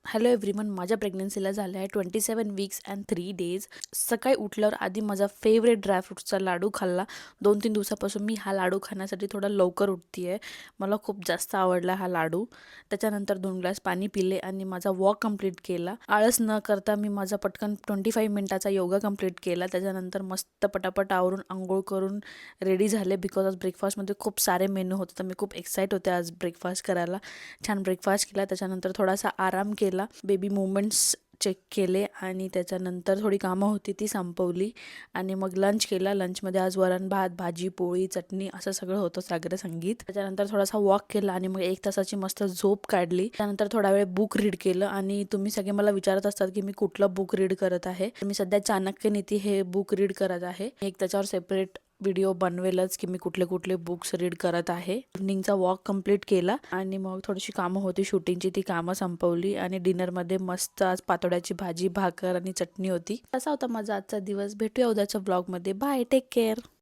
Hello everyone, माझ्या प्रेग्नन्सीला झालं आहे 27 वीक्स अँड 3 डेज. सकाळी उठल्यावर आधी माझा फेवरेट ड्रायफ्रूटचा लाडू खाल्ला. 2-3 दिवसापासून मी हा लाडू खाण्यासाठी थोडा लवकर उठते आहे. मला खूप जास्त आवडला हा लाडू. त्याच्यानंतर 2 ग्लास पाणी पिले आणि माझा वॉक कंप्लीट केला. आळस न करता मी माझा पटकन 25 मिनिटाचा योगा कंप्लीट केला. त्याच्यानंतर मस्त पटापट आवरून आंघोळ करून रेडी झाले. बिकॉज आज ब्रेकफास्टमध्ये खूप सारे मेनू होते, तर मी खूप एक्साइट होते आज ब्रेकफास्ट करायला. छान ब्रेकफास्ट केला. त्याच्यानंतर थोडासा आराम केला, बेबी मुवमेंट्स चेक केले आणि त्याच्यानंतर थोडी कामं होती ती संपवली आणि मग लंच केला. लंचमध्ये आज वरण भात, भाजी, पोळी, चटणी असं सगळं होतं, सागर संगीत. त्याच्यानंतर थोडासा वॉक केला आणि मग 1 तासाची मस्त झोप काढली. त्यानंतर थोडा वेळ बुक रीड केलं. आणि तुम्ही सगळे मला विचारत असतात की मी कुठलं बुक रीड करत आहे. मी सध्या चाणक्य नीती हे बुक रीड करत आहे. एक त्याच्यावर सेपरेट व्हिडिओ बनवेलच की मी कुठले कुठले बुक्स रीड करत आहे. इव्हनिंगचा वॉक कंप्लीट केला आणि मग थोडीशी कामं होती शूटिंगची, ती कामं संपवली आणि डिनरमध्ये मस्त आज पातोड्याची भाजी, भाकर आणि चटणी होती. असा होता माझा आजचा दिवस. भेटूया उद्याच्या ब्लॉगमध्ये. Bye, take care.